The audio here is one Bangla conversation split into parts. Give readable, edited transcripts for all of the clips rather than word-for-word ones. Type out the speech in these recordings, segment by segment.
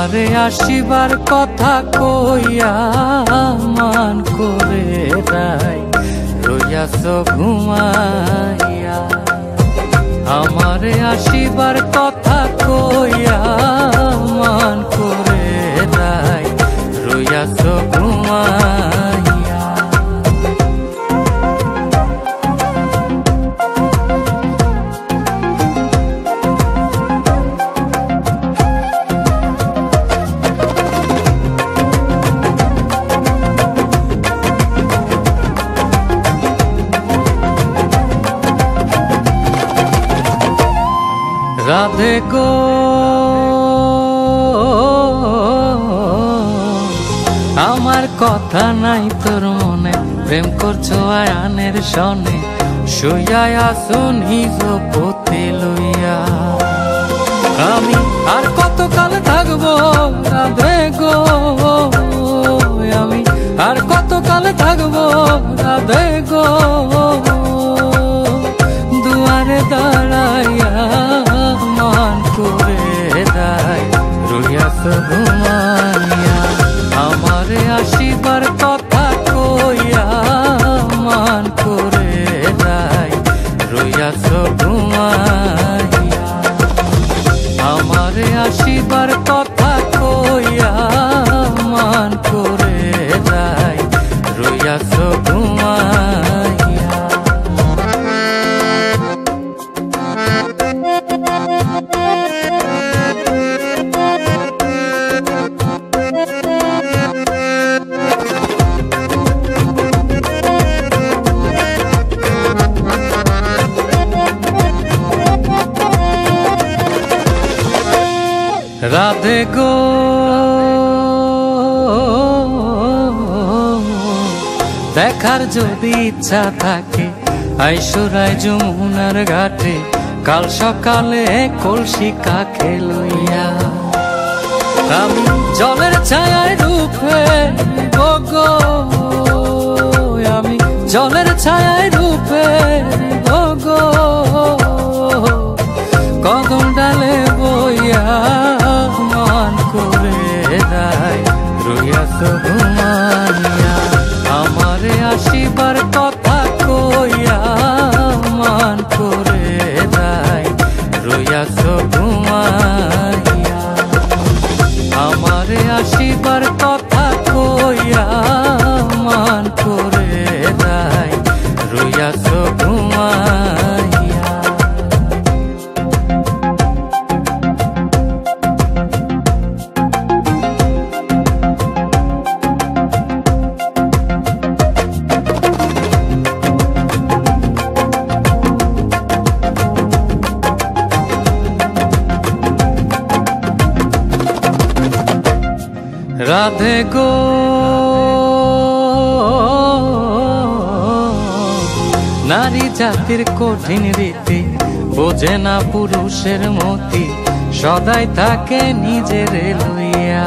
আমারে আসিবার কথা কইয়া মান করে রাই রইয়াছ ঘুমাইয়া। আমারে আসিবার কথা কইয়া মান করে রাই রইয়াছ ঘুমাইয়া। রাধে গো আমার কথা নাই তোর মনে, প্রেম করছো আয়ানের সনে, শুইয়া আছো নিজ পতি লইয়া। আমি আর কতকাল থাকবো রাধে গো, আমি আর কতকাল থাকবো রাধে গো, দুয়ারে দাঁড়াইয়া মান করে রাই রইয়াছ ঘুমাইয়া। আমারে আসিবার কথা কইয়া মান করে রাই রইয়াছ ঘুমাইয়া। আমারে আসিবার কথা কইয়া মান করে রাই রইয়াছ ঘুমাইয়া। রাধে গো দেখার যদি ইচ্ছা থাকে আইসুরাই যমুনার ঘাটে, কাল সকালে কলসি কাকে লইয়া। আমি জলের ছায়ায় রূপে গো, আমি জলের ছায়ায় রূপে গো, কদম ডালে বইয়া মান করে রাই রইয়াছ ঘুমাইয়া। আমারে আসিবার কথা কইয়া মান করে রাই রইয়াছ ঘুমাইয়া। আমারে আসিবার কথা কইয়া মান করে রাই রইয়াছ ঘুমাইয়া। রাধে গো নারী জাতির কঠিন রীতি, বোঝে না পুরুষের মতি, সদাই থাকে নিজের লইয়া।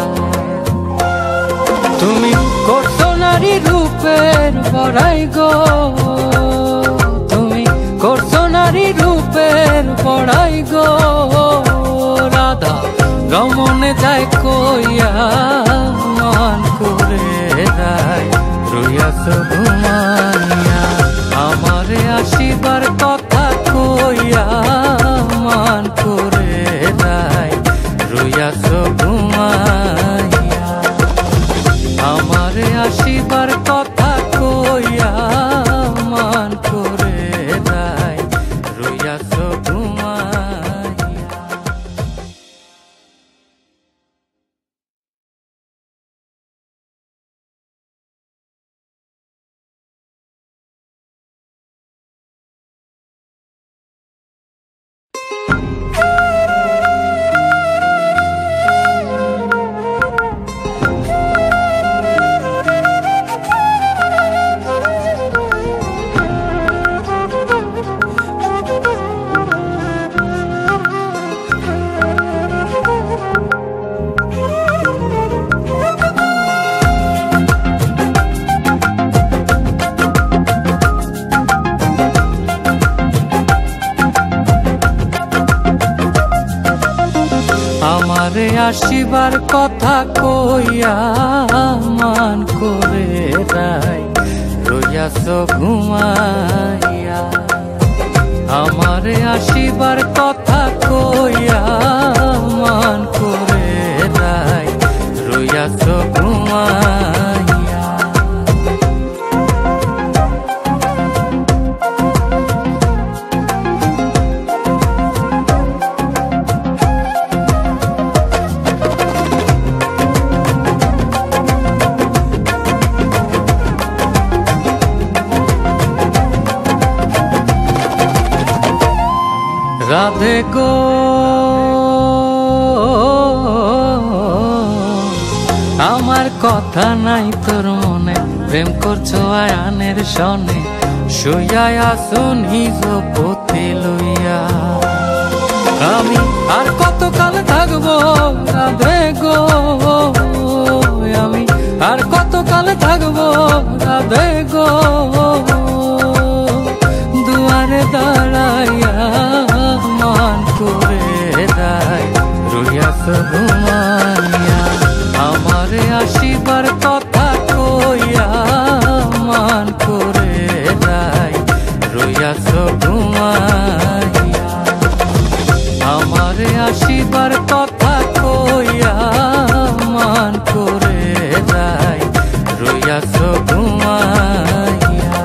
তুমি করছো নারী রূপের বড়াই গো, তুমি করছো নারী রূপের বড়াই গো, রাধা রমনে যায় কইয়া মান করে রাই রইয়াছ ঘুমাইয়া। আমারে আসিবার কথা কইয়া মান করে রাই রইয়াছ ঘুমাইয়া। আমারে আসিবার কথা কইয়া মান করে রাই রইয়াছ ঘুমাইয়া। আমারে আসিবার কথা কইয়া মান করে রাই রইয়াছ ঘুমাইয়া। আমারে আসিবার কথা কইয়া মান করে রাই রইয়াছ ঘুমাইয়া। রাধে গো আমার কথা নাই তোর মনে, প্রেম করছো আয়ানের সনে, শুইয়া আছো নিজ পথে লইয়া। আমি আর কতকাল থাকবো রাধে গো, আমি আর কতকাল থাকবো রাধে গো, দুয়ারে দাঁড়াইয়া মান করে রাই রইয়াছ ঘুমাইয়া। আমারে আসিবার কথা কইয়া মান করে রাই রইয়াছ ঘুমাইয়া। আমারে আসিবার কথা কইয়া মান করে রাই রইয়াছ ঘুমাইয়া।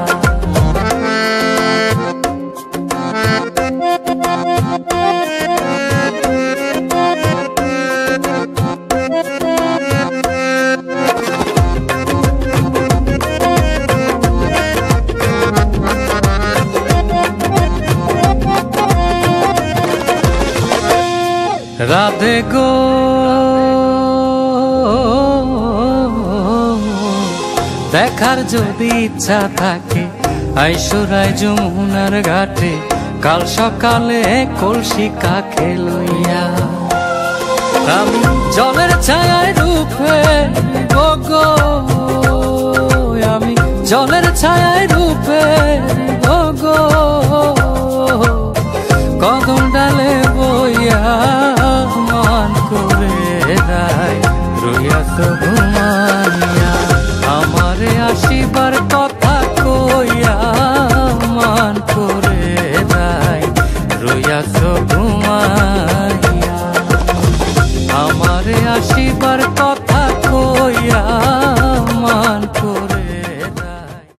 রাধে গো দেখার যদি ইচ্ছা থাকে আইসুরাই যমুনার ঘাটে, কাল সকালে কলসি কাকে লইয়া। আমি জলের ছায়ায় রূপে গো, আমি জলের ছায়ায় রূপে গো, কদম ডালে বইয়া মান করে রাই রইয়াছ ঘুমাইয়া। আমারে আসিবার কথা কইয়া মান করে রাই রইয়াছ ঘুমাইয়া। আমারে আসিবার কথা